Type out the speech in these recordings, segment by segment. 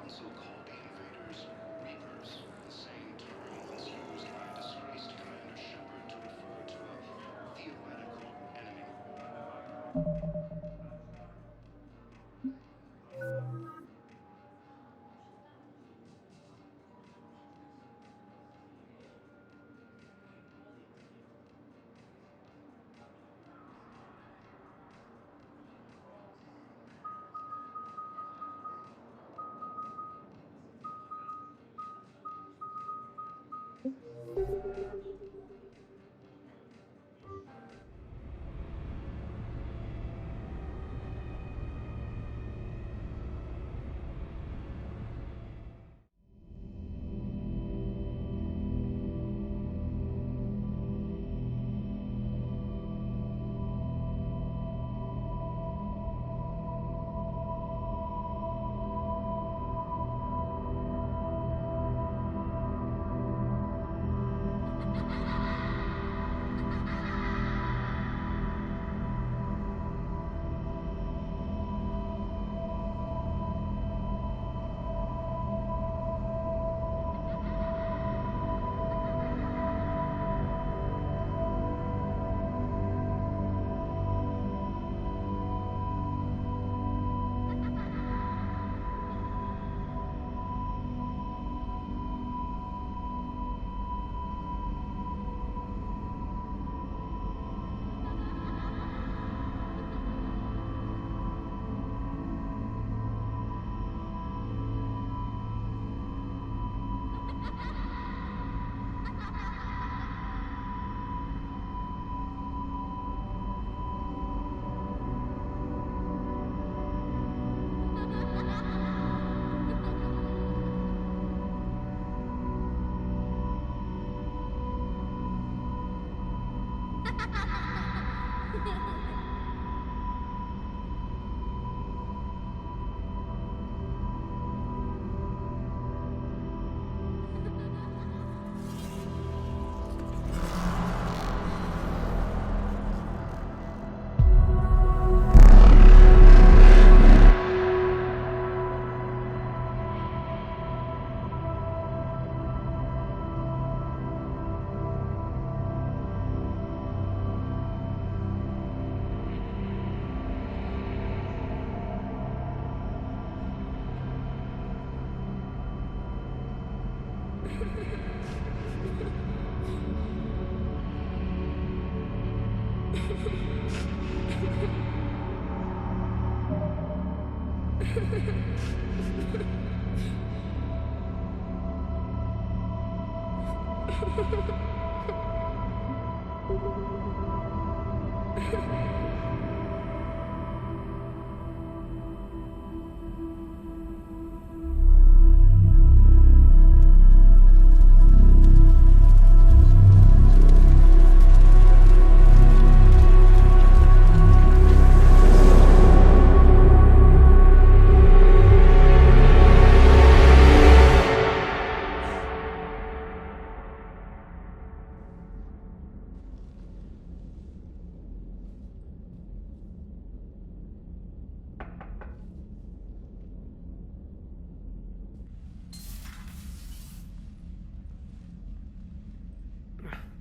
Council called the invaders Reapers, the same term once used by a disgraced Commander Shepard to refer to a theoretical enemy.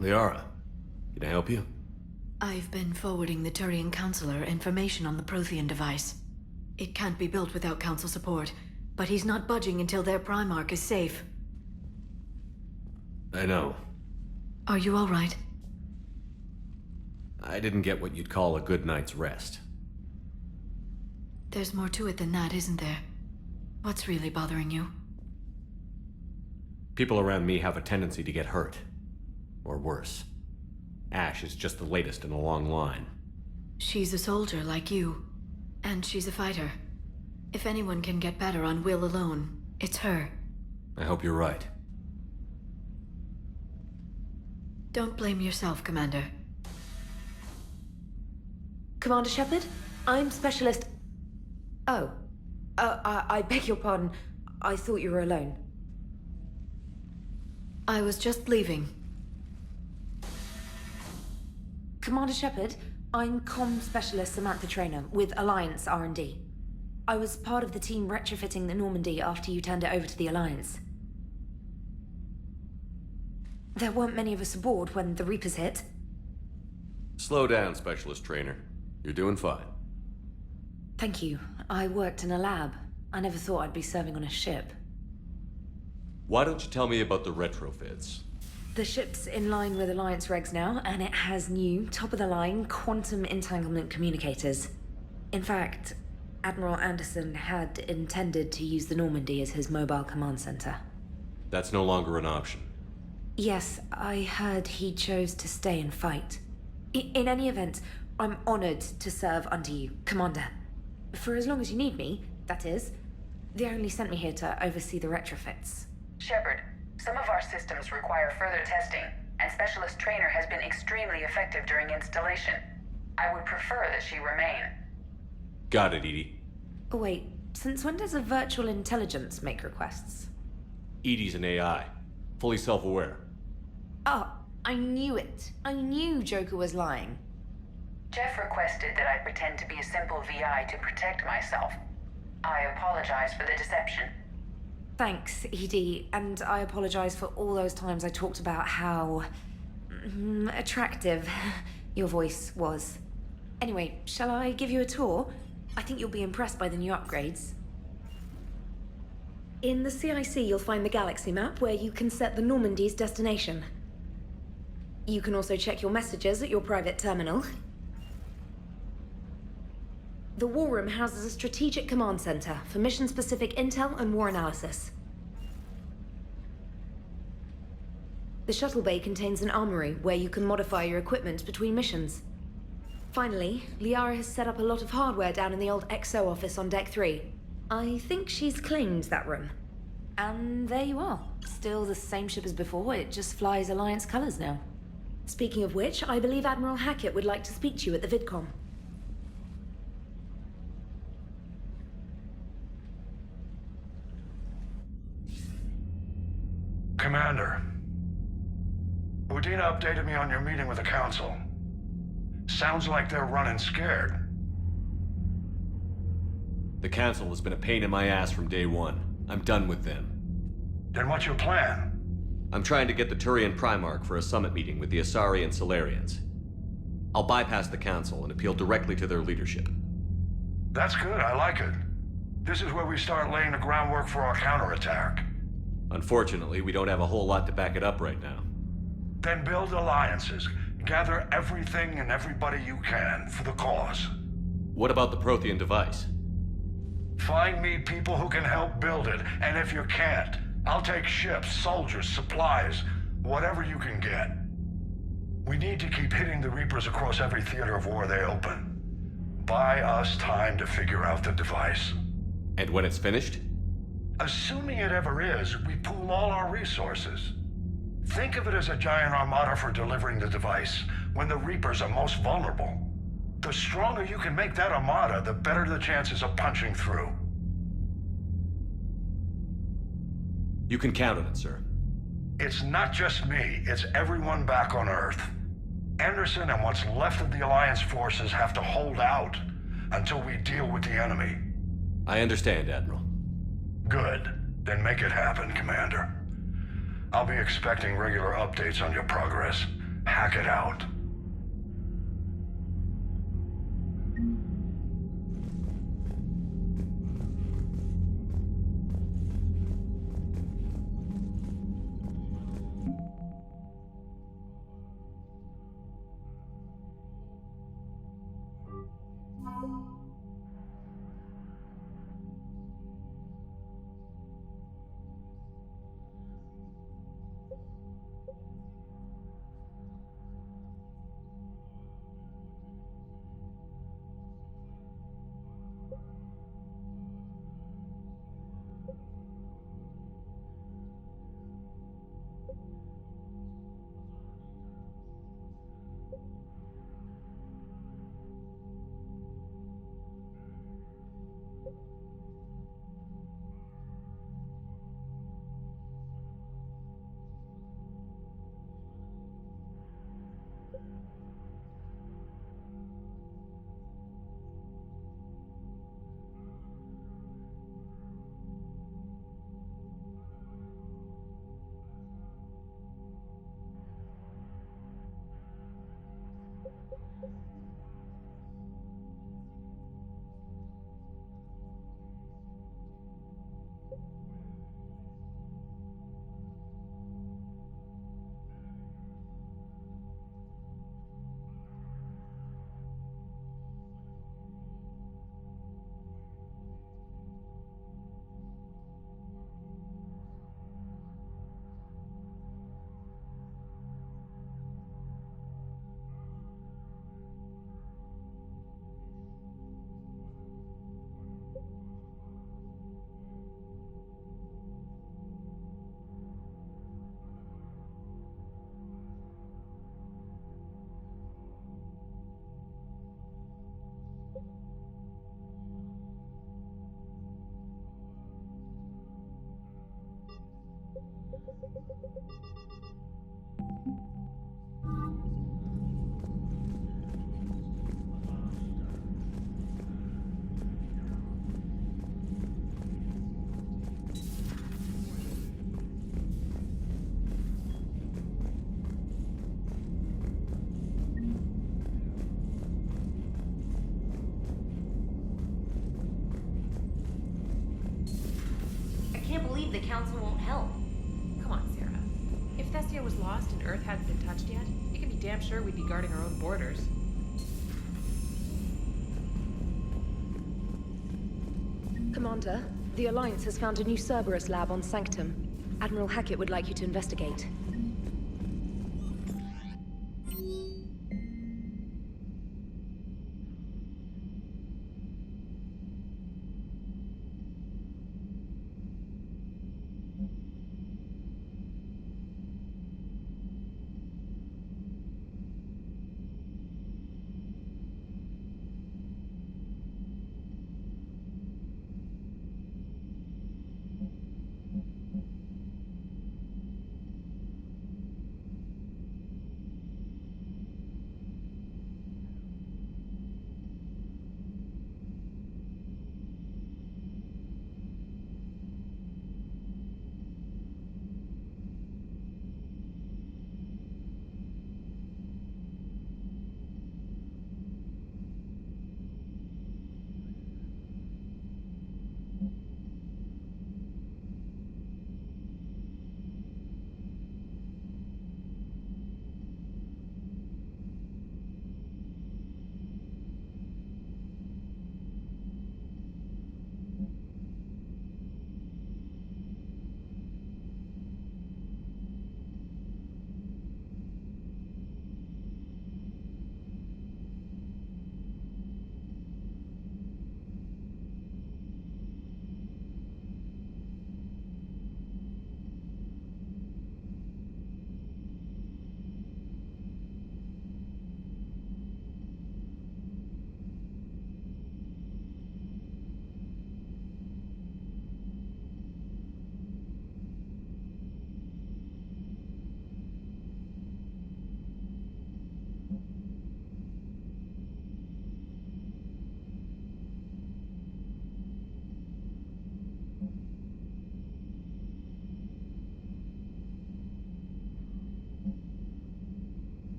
Liara, can I help you? I've been forwarding the Turian Counselor information on the Prothean device. It can't be built without Council support, but he's not budging until their Primarch is safe. I know. Are you all right? I didn't get what you'd call a good night's rest. There's more to it than that, isn't there? What's really bothering you? People around me have a tendency to get hurt. Or worse. Ash is just the latest in a long line. She's a soldier like you. And she's a fighter. If anyone can get better on will alone, it's her. I hope you're right. Don't blame yourself, Commander. Commander Shepard? I'm Specialist... Oh. I beg your pardon. I thought you were alone. I was just leaving. Commander Shepard, I'm Comm Specialist Sammantha Traynor with Alliance R&D. I was part of the team retrofitting the Normandy after you turned it over to the Alliance. There weren't many of us aboard when the Reapers hit. Slow down, Specialist Traynor. You're doing fine. Thank you. I worked in a lab. I never thought I'd be serving on a ship. Why don't you tell me about the retrofits? The ship's in line with Alliance regs now, and it has new, top-of-the-line, quantum entanglement communicators. In fact, Admiral Anderson had intended to use the Normandy as his mobile command center. That's no longer an option. Yes, I heard he chose to stay and fight. In any event, I'm honored to serve under you, Commander. For as long as you need me, that is. They only sent me here to oversee the retrofits. Shepard, some of our systems require further testing, and Specialist Traynor has been extremely effective during installation. I would prefer that she remain. Got it, EDI. Oh, wait, since when does a virtual intelligence make requests? EDI's an AI. Fully self-aware. Oh, I knew it. I knew Joker was lying. Jeff requested that I pretend to be a simple VI to protect myself. I apologize for the deception. Thanks, ED, and I apologize for all those times I talked about how attractive your voice was. Anyway, shall I give you a tour? I think you'll be impressed by the new upgrades. In the CIC, you'll find the galaxy map where you can set the Normandy's destination. You can also check your messages at your private terminal. The War Room houses a strategic command center for mission-specific intel and war analysis. The shuttle bay contains an armory where you can modify your equipment between missions. Finally, Liara has set up a lot of hardware down in the old XO office on Deck 3. I think she's claimed that room. And there you are. Still the same ship as before, it just flies Alliance colors now. Speaking of which, I believe Admiral Hackett would like to speak to you at the VidCom. Commander, Udina updated me on your meeting with the Council. Sounds like they're running scared. The Council has been a pain in my ass from day one. I'm done with them. Then what's your plan? I'm trying to get the Turian Primarch for a summit meeting with the Asari and Solarians. I'll bypass the Council and appeal directly to their leadership. That's good, I like it. This is where we start laying the groundwork for our counterattack. Unfortunately, we don't have a whole lot to back it up right now. Then build alliances. Gather everything and everybody you can for the cause. What about the Prothean device? Find me people who can help build it, and if you can't, I'll take ships, soldiers, supplies, whatever you can get. We need to keep hitting the Reapers across every theater of war they open. Buy us time to figure out the device. And when it's finished? Assuming it ever is, we pool all our resources. Think of it as a giant armada for delivering the device, when the Reapers are most vulnerable. The stronger you can make that armada, the better the chances of punching through. You can count on it, sir. It's not just me, it's everyone back on Earth. Anderson and what's left of the Alliance forces have to hold out until we deal with the enemy. I understand, Admiral. Good. Then make it happen, Commander. I'll be expecting regular updates on your progress. Hack it out. I can't believe the Council won't help. Come on, Sarah. If Thessia was lost and Earth hadn't been touched yet, you can be damn sure we'd be guarding our own borders. Commander, the Alliance has found a new Cerberus lab on Sanctum. Admiral Hackett would like you to investigate.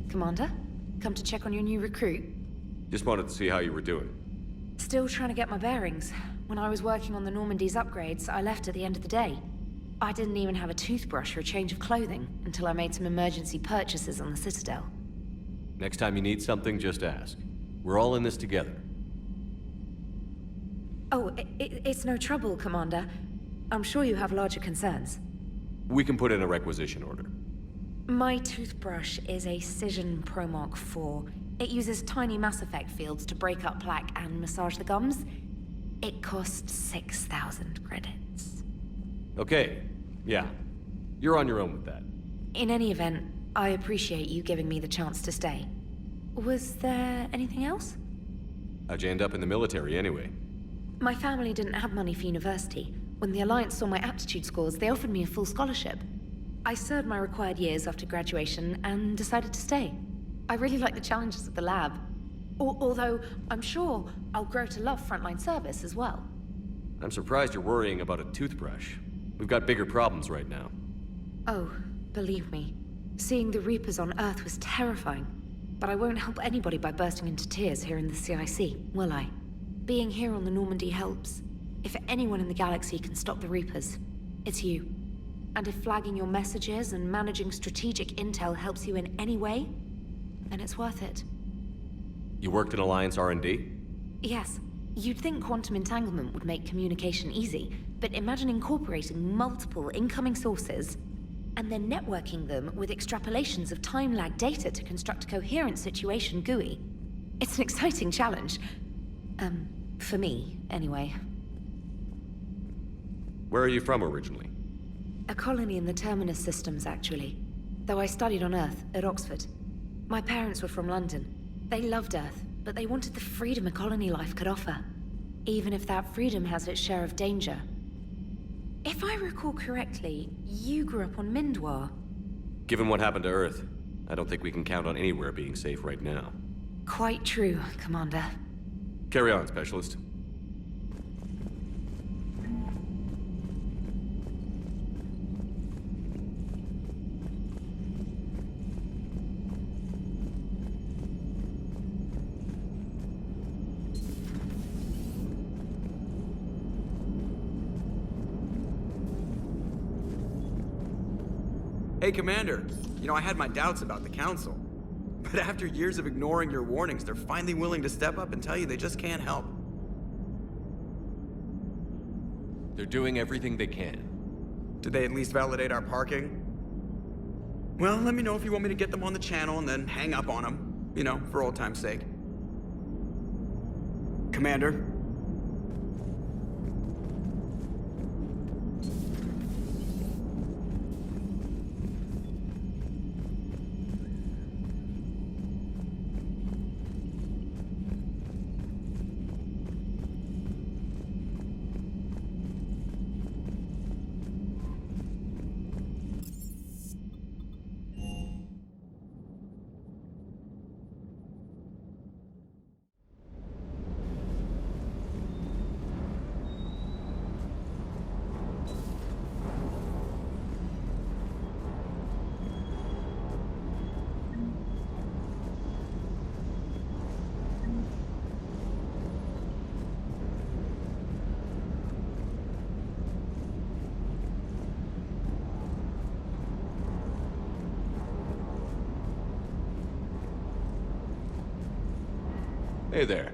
Commander, come to check on your new recruit. Just wanted to see how you were doing. Still trying to get my bearings. When I was working on the Normandy's upgrades, I left at the end of the day. I didn't even have a toothbrush or a change of clothing until I made some emergency purchases on the Citadel. Next time you need something, just ask. We're all in this together. Oh, it's no trouble, Commander. I'm sure you have larger concerns. We can put in a requisition order. My toothbrush is a Cision Pro Mark IV. It uses tiny Mass Effect fields to break up plaque and massage the gums. It costs 6,000 credits. Okay, yeah. You're on your own with that. In any event, I appreciate you giving me the chance to stay. Was there anything else? How'd you end up in the military anyway? My family didn't have money for university. When the Alliance saw my aptitude scores, they offered me a full scholarship. I served my required years after graduation and decided to stay. I really like the challenges of the lab. Although, I'm sure I'll grow to love frontline service as well. I'm surprised you're worrying about a toothbrush. We've got bigger problems right now. Oh, believe me. Seeing the Reapers on Earth was terrifying. But I won't help anybody by bursting into tears here in the CIC, will I? Being here on the Normandy helps. If anyone in the galaxy can stop the Reapers, it's you. And if flagging your messages and managing strategic intel helps you in any way, then it's worth it. You worked in Alliance R&D? Yes. You'd think quantum entanglement would make communication easy, but imagine incorporating multiple incoming sources and then networking them with extrapolations of time-lag data to construct a coherent situation GUI. It's an exciting challenge. For me, anyway. Where are you from originally? A colony in the Terminus systems, actually. Though I studied on Earth, at Oxford. My parents were from London. They loved Earth, but they wanted the freedom a colony life could offer. Even if that freedom has its share of danger. If I recall correctly, you grew up on Mindwar. Given what happened to Earth, I don't think we can count on anywhere being safe right now. Quite true, Commander. Carry on, Specialist. Hey, Commander. You know, I had my doubts about the Council. But after years of ignoring your warnings, they're finally willing to step up and tell you they just can't help. They're doing everything they can. Did they at least validate our parking? Well, let me know if you want me to get them on the channel and then hang up on them. You know, for old time's sake. Commander? Hey there.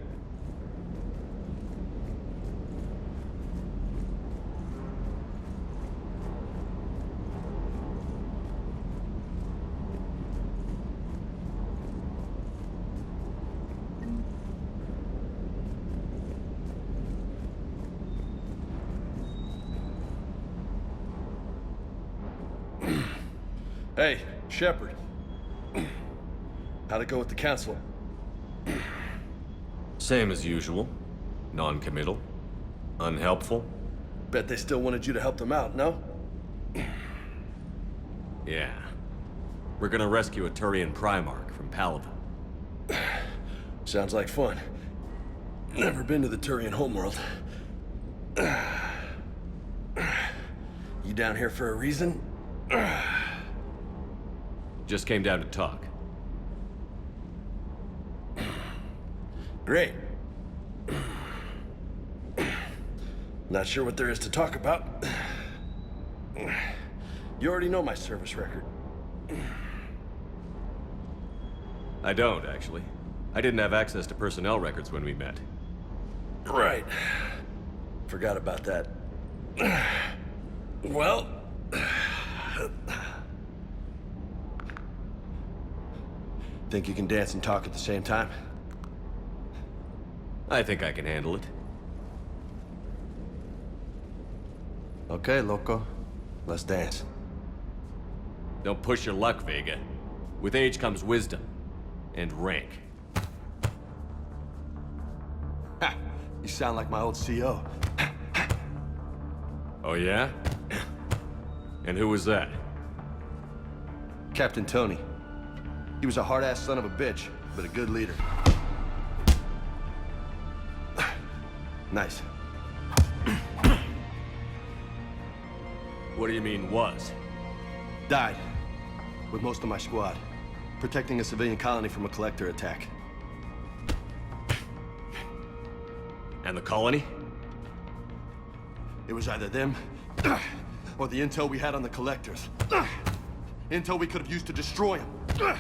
Hey, Shepard. How'd it go with the Council? Same as usual. Non-committal. Unhelpful. Bet they still wanted you to help them out, no? Yeah. We're gonna rescue a Turian Primarch from Palaven. Sounds like fun. Never been to the Turian homeworld. You down here for a reason? Just came down to talk. Great. Not sure what there is to talk about. You already know my service record. I don't, actually. I didn't have access to personnel records when we met. Right. Forgot about that. Well... Think you can dance and talk at the same time? I think I can handle it. Okay, loco. Let's dance. Don't push your luck, Vega. With age comes wisdom. And rank. Ha! You sound like my old CO. Oh yeah? And who was that? Captain Tony. He was a hard-ass son of a bitch, but a good leader. Nice. What do you mean, was? Died. With most of my squad. Protecting a civilian colony from a collector attack. And the colony? It was either them, or the intel we had on the collectors. Intel we could have used to destroy them.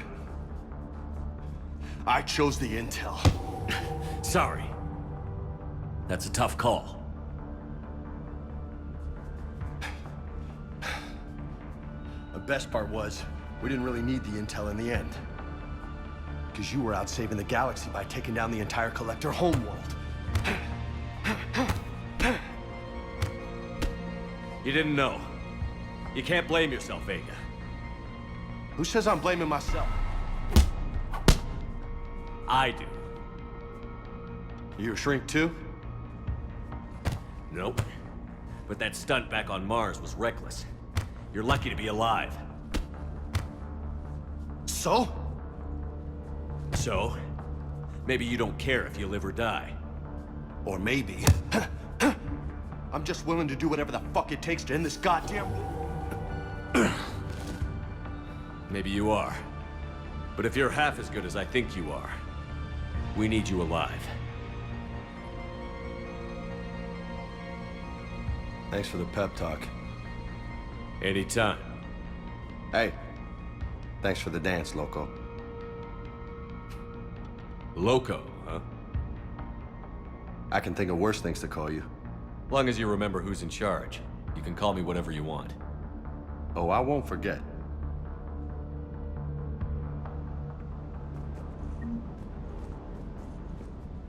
I chose the intel. Sorry. That's a tough call. The best part was, we didn't really need the intel in the end. Because you were out saving the galaxy by taking down the entire collector homeworld. You didn't know. You can't blame yourself, Vega. Who says I'm blaming myself? I do. You a shrink too? Nope. But that stunt back on Mars was reckless. You're lucky to be alive. So? So, maybe you don't care if you live or die. Or maybe... I'm just willing to do whatever the fuck it takes to end this goddamn... Maybe you are. But if you're half as good as I think you are, we need you alive. Thanks for the pep talk. Anytime. Hey, thanks for the dance, Loco. Loco, huh? I can think of worse things to call you. Long as you remember who's in charge, you can call me whatever you want. Oh, I won't forget.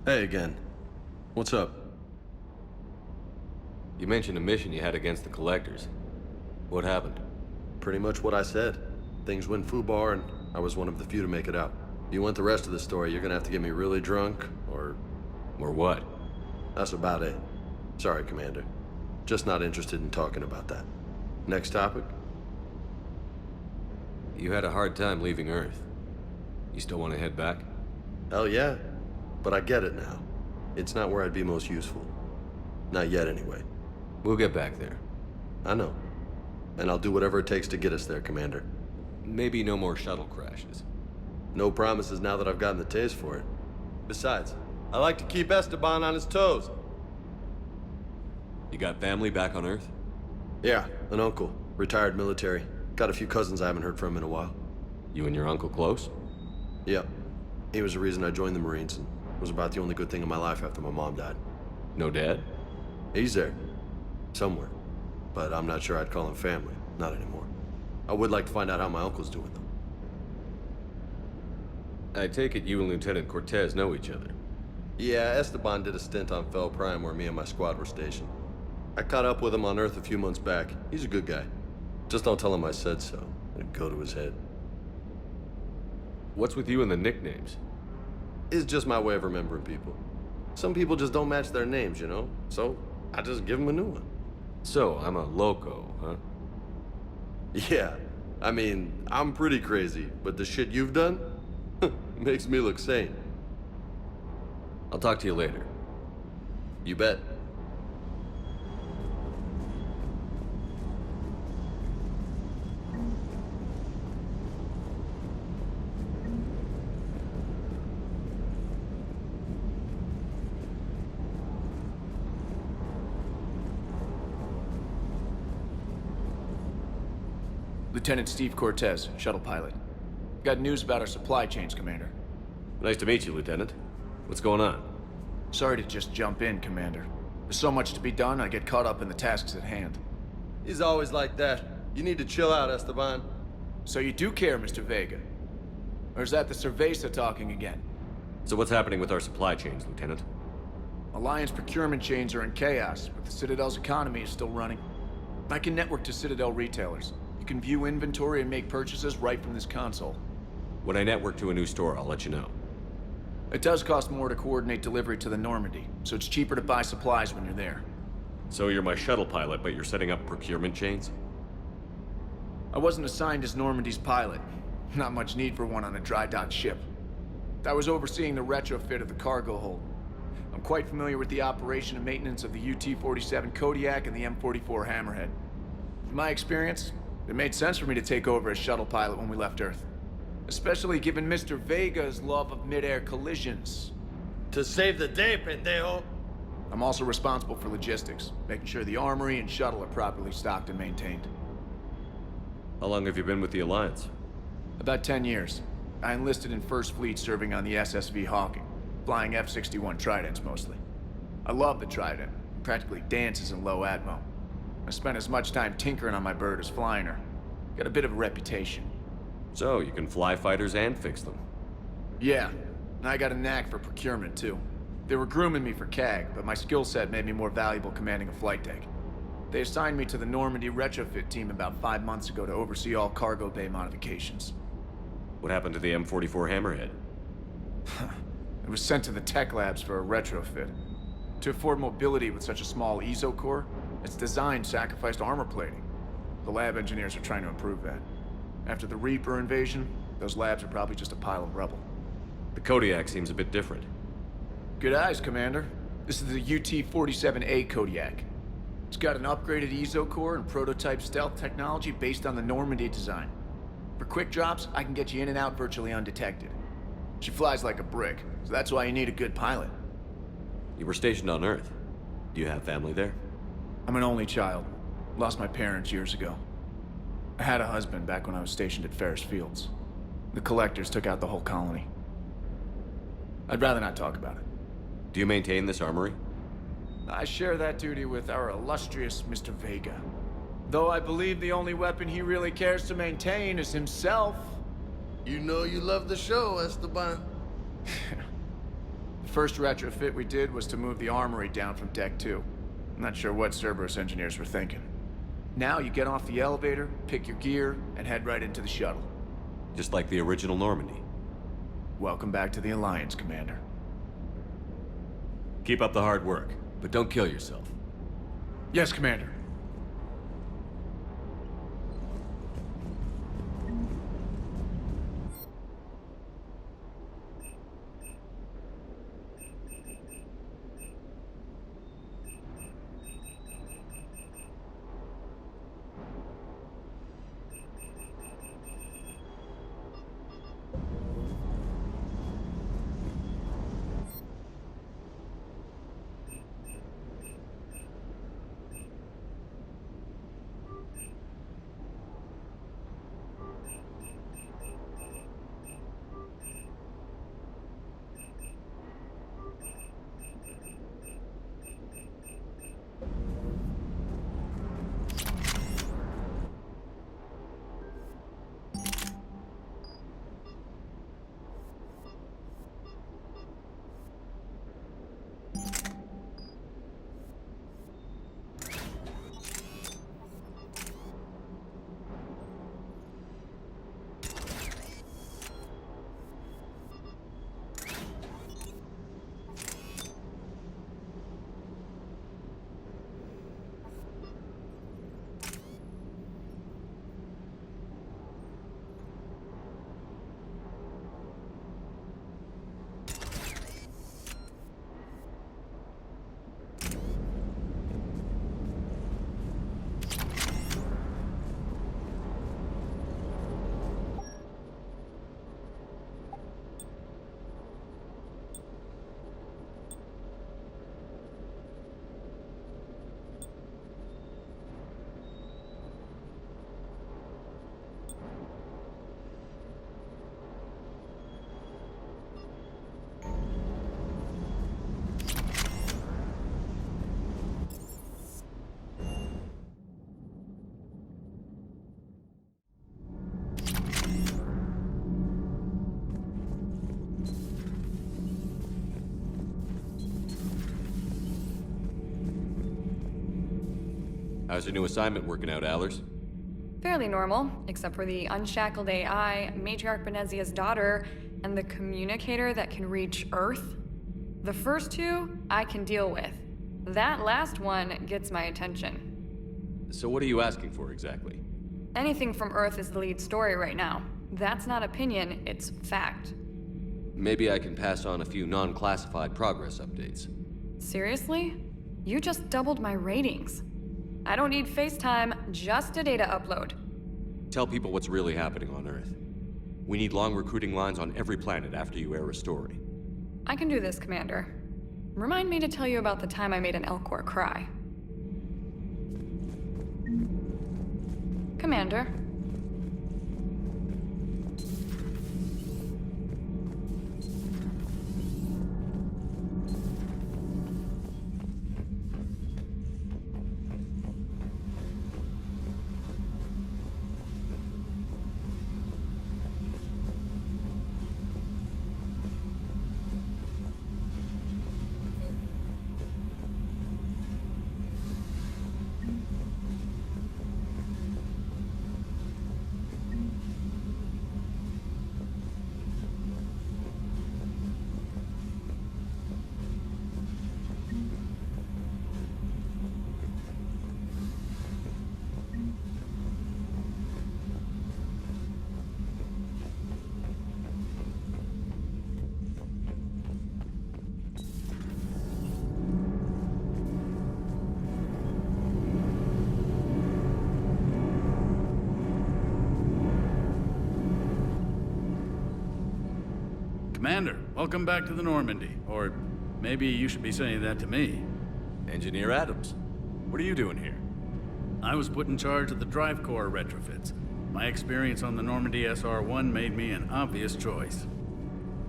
Hey again. What's up? You mentioned a mission you had against the Collectors. What happened? Pretty much what I said. Things went foobar, and I was one of the few to make it out. If you want the rest of the story, you're gonna have to get me really drunk, or... Or what? That's about it. Sorry, Commander. Just not interested in talking about that. Next topic? You had a hard time leaving Earth. You still want to head back? Hell yeah. But I get it now. It's not where I'd be most useful. Not yet, anyway. We'll get back there. I know. And I'll do whatever it takes to get us there, Commander. Maybe no more shuttle crashes. No promises now that I've gotten the taste for it. Besides, I like to keep Esteban on his toes. You got family back on Earth? Yeah, an uncle. Retired military. Got a few cousins I haven't heard from in a while. You and your uncle close? Yep. He was the reason I joined the Marines, and was about the only good thing in my life after my mom died. No dad? He's there. Somewhere. But I'm not sure I'd call him family. Not anymore. I would like to find out how my uncle's doing, though. I take it you and Lieutenant Cortez know each other. Yeah, Esteban did a stint on Fel Prime where me and my squad were stationed. I caught up with him on Earth a few months back. He's a good guy. Just don't tell him I said so. It'd go to his head. What's with you and the nicknames? It's just my way of remembering people. Some people just don't match their names, you know? So, I just give them a new one. So, I'm a loco, huh? Yeah. I mean, I'm pretty crazy, but the shit you've done makes me look sane. I'll talk to you later. You bet. Lieutenant Steve Cortez, shuttle pilot. Got news about our supply chains, Commander. Nice to meet you, Lieutenant. What's going on? Sorry to just jump in, Commander. There's so much to be done, I get caught up in the tasks at hand. He's always like that. You need to chill out, Esteban. So you do care, Mr. Vega? Or is that the Cerveza talking again? So what's happening with our supply chains, Lieutenant? Alliance procurement chains are in chaos, but the Citadel's economy is still running. I can network to Citadel retailers. You can view inventory and make purchases right from this console. When I network to a new store, I'll let you know. It does cost more to coordinate delivery to the Normandy, so it's cheaper to buy supplies when you're there. So you're my shuttle pilot, but you're setting up procurement chains? I wasn't assigned as Normandy's pilot. Not much need for one on a dry dock ship. I was overseeing the retrofit of the cargo hold. I'm quite familiar with the operation and maintenance of the UT-47 Kodiak and the M44 Hammerhead. In my experience, it made sense for me to take over as shuttle pilot when we left Earth. Especially given Mr. Vega's love of mid-air collisions. To save the day, pendejo! I'm also responsible for logistics, making sure the armory and shuttle are properly stocked and maintained. How long have you been with the Alliance? About 10 years. I enlisted in First Fleet serving on the SSV Hawking, flying F-61 Tridents mostly. I love the Trident, practically dances in low atmo. I spent as much time tinkering on my bird as flying her. Got a bit of a reputation. So, you can fly fighters and fix them? Yeah, and I got a knack for procurement too. They were grooming me for CAG, but my skill set made me more valuable commanding a flight deck. They assigned me to the Normandy retrofit team about 5 months ago to oversee all cargo bay modifications. What happened to the M44 Hammerhead? It was sent to the tech labs for a retrofit. To afford mobility with such a small ESO core, its design sacrificed armor plating. The lab engineers are trying to improve that. After the Reaper invasion, those labs are probably just a pile of rubble. The Kodiak seems a bit different. Good eyes, Commander. This is the UT-47A Kodiak. It's got an upgraded ESO core and prototype stealth technology based on the Normandy design. For quick drops, I can get you in and out virtually undetected. She flies like a brick, so that's why you need a good pilot. You were stationed on Earth. Do you have family there? I'm an only child. Lost my parents years ago. I had a husband back when I was stationed at Ferris Fields. The Collectors took out the whole colony. I'd rather not talk about it. Do you maintain this armory? I share that duty with our illustrious Mr. Vega. Though I believe the only weapon he really cares to maintain is himself. You know you love the show, Esteban. The first retrofit we did was to move the armory down from Deck 2. I'm not sure what Cerberus engineers were thinking. Now you get off the elevator, pick your gear, and head right into the shuttle. Just like the original Normandy. Welcome back to the Alliance, Commander. Keep up the hard work, but don't kill yourself. Yes, Commander. How's your new assignment working out, Allers? Fairly normal, except for the unshackled AI, Matriarch Benezia's daughter, and the communicator that can reach Earth. The first two, I can deal with. That last one gets my attention. So what are you asking for exactly? Anything from Earth is the lead story right now. That's not opinion, it's fact. Maybe I can pass on a few non-classified progress updates. Seriously? You just doubled my ratings. I don't need FaceTime, just a data upload. Tell people what's really happening on Earth. We need long recruiting lines on every planet after you air a story. I can do this, Commander. Remind me to tell you about the time I made an Elcor cry. Commander. Commander, welcome back to the Normandy. Or maybe you should be saying that to me. Engineer Adams, what are you doing here? I was put in charge of the drive core retrofits. My experience on the Normandy SR-1 made me an obvious choice.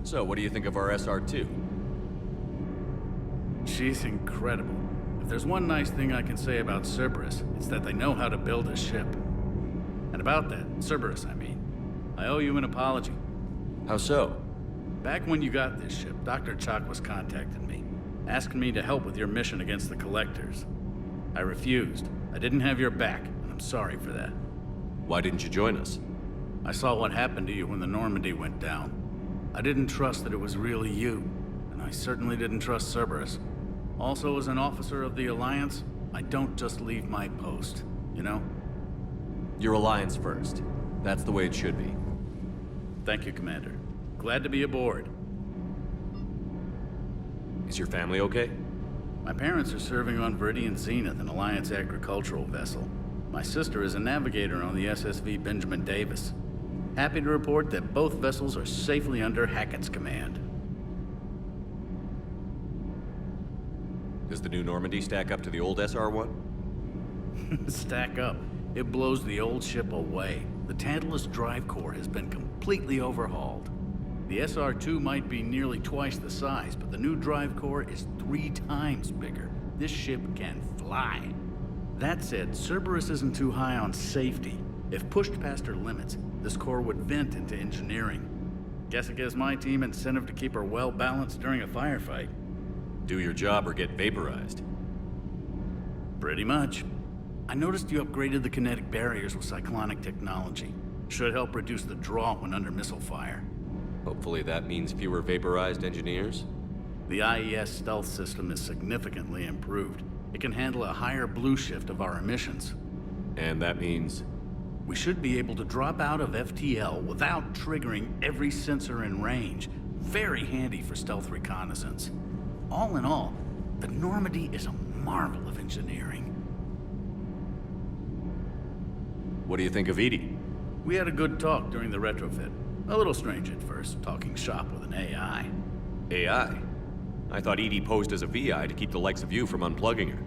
So, what do you think of our SR-2? She's incredible. If there's one nice thing I can say about Cerberus, it's that they know how to build a ship. And about that, Cerberus, I mean, I owe you an apology. How so? Back when you got this ship, Dr. Chalk was contacting me, asking me to help with your mission against the Collectors. I refused. I didn't have your back, and I'm sorry for that. Why didn't you join us? I saw what happened to you when the Normandy went down. I didn't trust that it was really you, and I certainly didn't trust Cerberus. Also, as an officer of the Alliance, I don't just leave my post, you know? Your Alliance first. That's the way it should be. Thank you, Commander. Glad to be aboard. Is your family okay? My parents are serving on Viridian Zenith, an Alliance agricultural vessel. My sister is a navigator on the SSV Benjamin Davis. Happy to report that both vessels are safely under Hackett's command. Does the new Normandy stack up to the old SR-1? Stack up. It blows the old ship away. The Tantalus drive core has been completely overhauled. The SR-2 might be nearly twice the size, but the new drive core is 3 times bigger. This ship can fly. That said, Cerberus isn't too high on safety. If pushed past her limits, this core would vent into engineering. Guess it gives my team incentive to keep her well-balanced during a firefight. Do your job or get vaporized. Pretty much. I noticed you upgraded the kinetic barriers with cyclonic technology. Should help reduce the draw when under missile fire. Hopefully that means fewer vaporized engineers? The IES stealth system is significantly improved. It can handle a higher blue shift of our emissions. And that means? We should be able to drop out of FTL without triggering every sensor in range. Very handy for stealth reconnaissance. All in all, the Normandy is a marvel of engineering. What do you think of Edie? We had a good talk during the retrofit. A little strange at first, talking shop with an AI. AI? I thought Edie posed as a VI to keep the likes of you from unplugging her.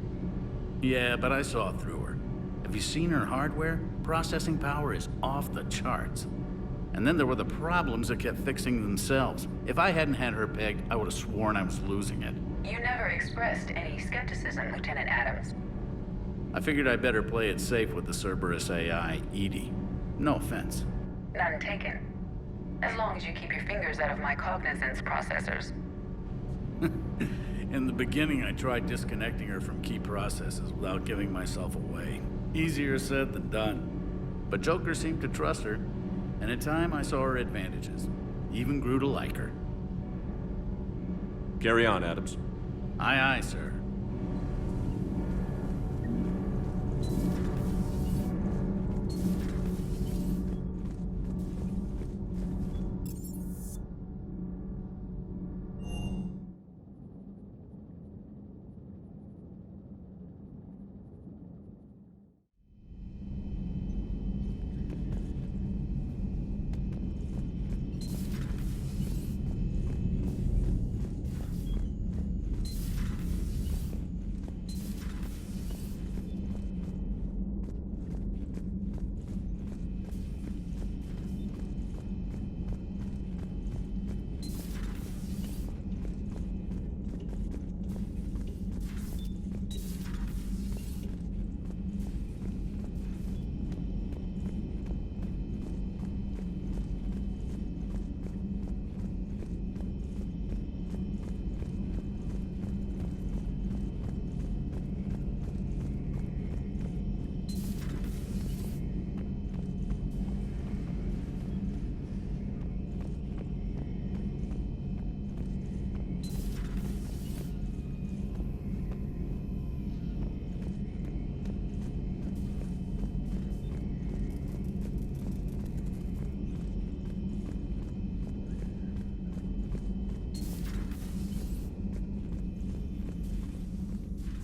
Yeah, but I saw through her. Have you seen her hardware? Processing power is off the charts. And then there were the problems that kept fixing themselves. If I hadn't had her pegged, I would have sworn I was losing it. You never expressed any skepticism, Lieutenant Adams. I figured I'd better play it safe with the Cerberus AI, Edie. No offense. None taken. As long as you keep your fingers out of my cognizance processors. In the beginning, I tried disconnecting her from key processes without giving myself away. Easier said than done. But Joker seemed to trust her, and in time I saw her advantages. Even grew to like her. Carry on, Adams. Aye, aye, sir.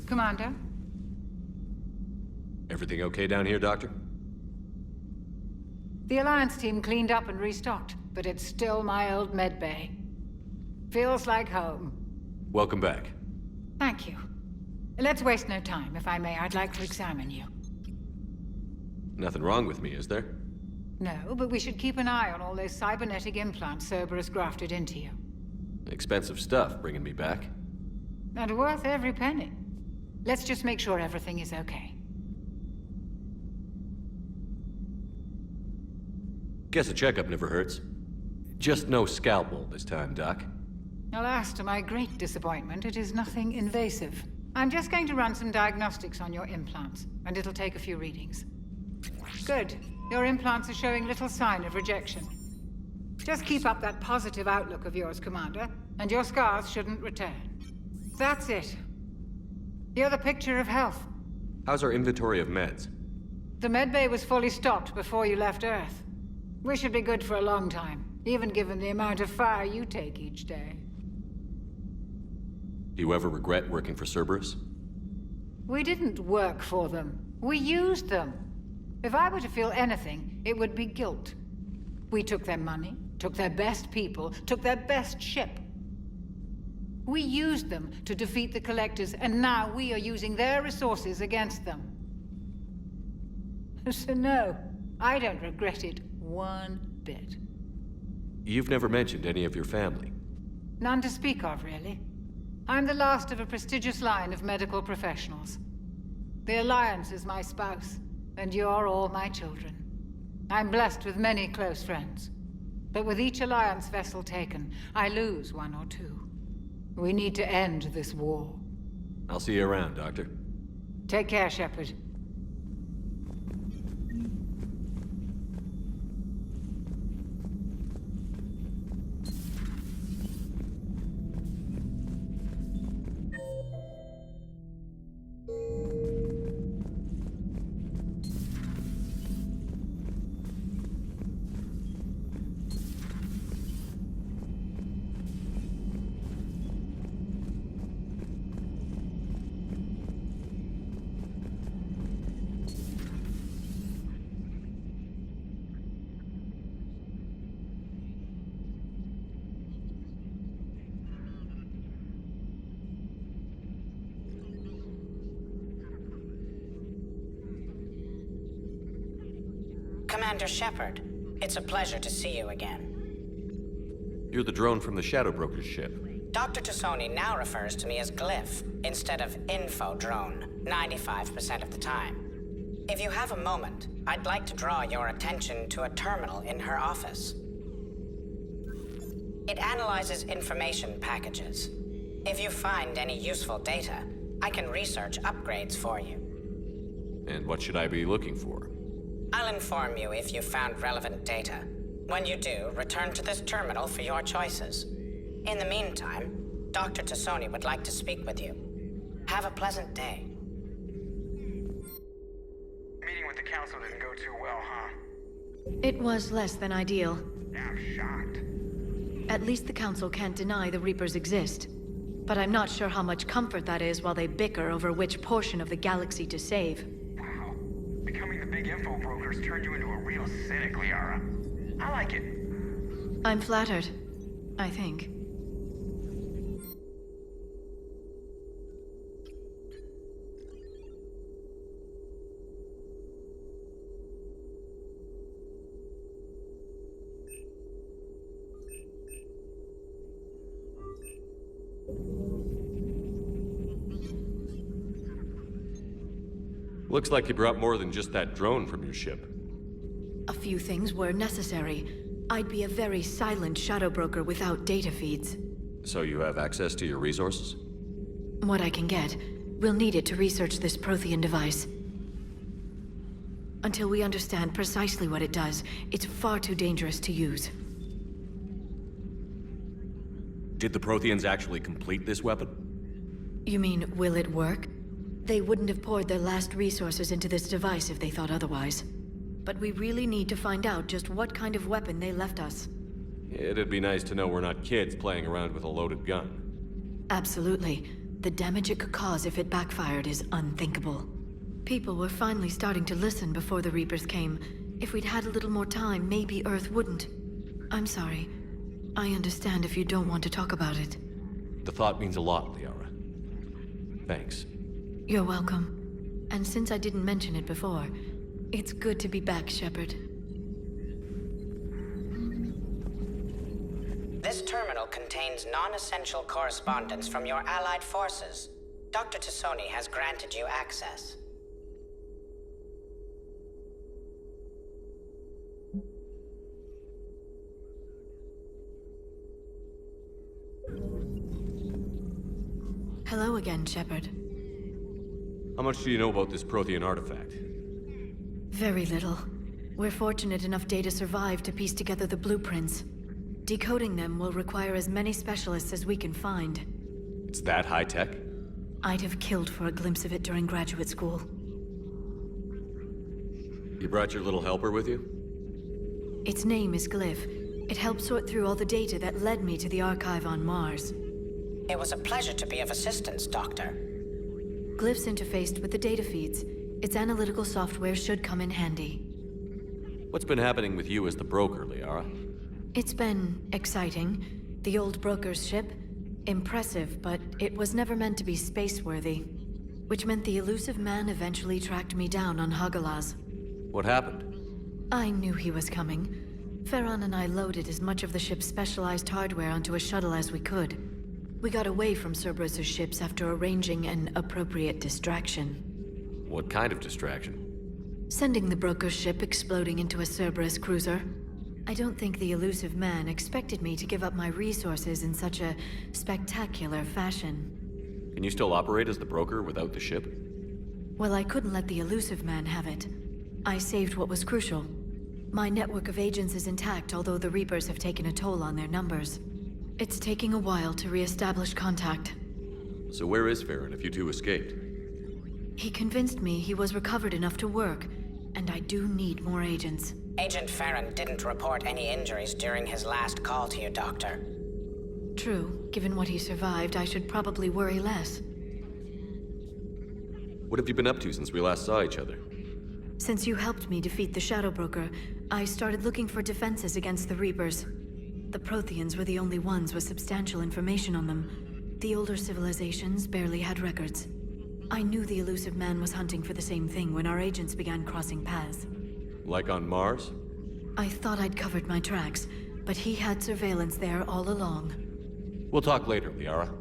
Commander? Everything okay down here, Doctor? The Alliance team cleaned up and restocked, but it's still my old med bay. Feels like home. Welcome back. Thank you. Let's waste no time. If I may, I'd like to examine you. Nothing wrong with me, is there? No, but we should keep an eye on all those cybernetic implants Cerberus grafted into you. Expensive stuff bringing me back. And worth every penny. Let's just make sure everything is okay. Guess a checkup never hurts. Just no scalpel this time, Doc. Alas, to my great disappointment, it is nothing invasive. I'm just going to run some diagnostics on your implants, and it'll take a few readings. Good. Your implants are showing little sign of rejection. Just keep up that positive outlook of yours, Commander, and your scars shouldn't return. That's it. You're the picture of health. How's our inventory of meds? The medbay was fully stocked before you left Earth. We should be good for a long time, even given the amount of fire you take each day. Do you ever regret working for Cerberus? We didn't work for them. We used them. If I were to feel anything, it would be guilt. We took their money, took their best people, took their best ship. We used them to defeat the Collectors, and now we are using their resources against them. So no, I don't regret it one bit. You've never mentioned any of your family. None to speak of, really. I'm the last of a prestigious line of medical professionals. The Alliance is my spouse, and you're all my children. I'm blessed with many close friends. But with each Alliance vessel taken, I lose one or two. We need to end this war. I'll see you around, Doctor. Take care, Shepard. Commander Shepard, it's a pleasure to see you again. You're the drone from the Shadow Broker's ship. Dr. Tassoni now refers to me as Glyph instead of Info Drone, 95% of the time. If you have a moment, I'd like to draw your attention to a terminal in her office. It analyzes information packages. If you find any useful data, I can research upgrades for you. And what should I be looking for? I'll inform you if you've found relevant data. When you do, return to this terminal for your choices. In the meantime, Dr. Tassoni would like to speak with you. Have a pleasant day. Meeting with the council didn't go too well, huh? It was less than ideal. I'm shocked. At least the council can't deny the Reapers exist. But I'm not sure how much comfort that is while they bicker over which portion of the galaxy to save. Wow. Becoming the big info brokers turned you into a real cynic, Liara. I like it. I'm flattered, I think. Looks like you brought more than just that drone from your ship. A few things were necessary. I'd be a very silent shadow broker without data feeds. So you have access to your resources? What I can get. We'll need it to research this Prothean device. Until we understand precisely what it does, it's far too dangerous to use. Did the Protheans actually complete this weapon? You mean, will it work? They wouldn't have poured their last resources into this device if they thought otherwise. But we really need to find out just what kind of weapon they left us. It'd be nice to know we're not kids playing around with a loaded gun. Absolutely. The damage it could cause if it backfired is unthinkable. People were finally starting to listen before the Reapers came. If we'd had a little more time, maybe Earth wouldn't. I'm sorry. I understand if you don't want to talk about it. The thought means a lot, Liara. Thanks. You're welcome. And since I didn't mention it before, it's good to be back, Shepard. This terminal contains non-essential correspondence from your allied forces. Dr. Tassoni has granted you access. Hello again, Shepard. How much do you know about this Prothean artifact? Very little. We're fortunate enough Data survived to piece together the blueprints. Decoding them will require as many specialists as we can find. It's that high-tech? I'd have killed for a glimpse of it during graduate school. You brought your little helper with you? Its name is Glyph. It helped sort through all the data that led me to the archive on Mars. It was a pleasure to be of assistance, Doctor. Glyph's interfaced with the data feeds. Its analytical software should come in handy. What's been happening with you as the broker, Liara? It's been exciting. The old broker's ship? Impressive, but it was never meant to be space-worthy. Which meant the elusive man eventually tracked me down on Hagalaz. What happened? I knew he was coming. Farron and I loaded as much of the ship's specialized hardware onto a shuttle as we could. We got away from Cerberus's ships after arranging an appropriate distraction. What kind of distraction? Sending the broker's ship exploding into a Cerberus cruiser. I don't think the elusive man expected me to give up my resources in such a spectacular fashion. Can you still operate as the broker without the ship? Well, I couldn't let the elusive man have it. I saved what was crucial. My network of agents is intact, although the Reapers have taken a toll on their numbers. It's taking a while to re-establish contact. So where is Farron if you two escaped? He convinced me he was recovered enough to work, and I do need more agents. Agent Farron didn't report any injuries during his last call to you, Doctor. True. Given what he survived, I should probably worry less. What have you been up to since we last saw each other? Since you helped me defeat the Shadow Broker, I started looking for defenses against the Reapers. The Protheans were the only ones with substantial information on them. The older civilizations barely had records. I knew the elusive man was hunting for the same thing when our agents began crossing paths. Like on Mars? I thought I'd covered my tracks, but he had surveillance there all along. We'll talk later, Liara.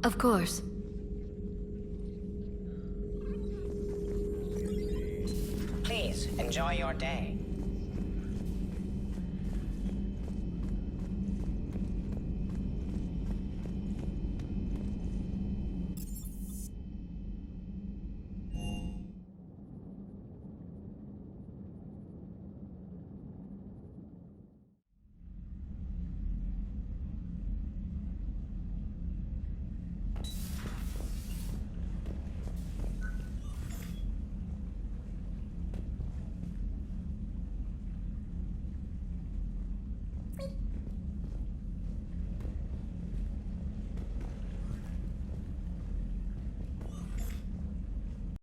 Of course. Please, enjoy your day.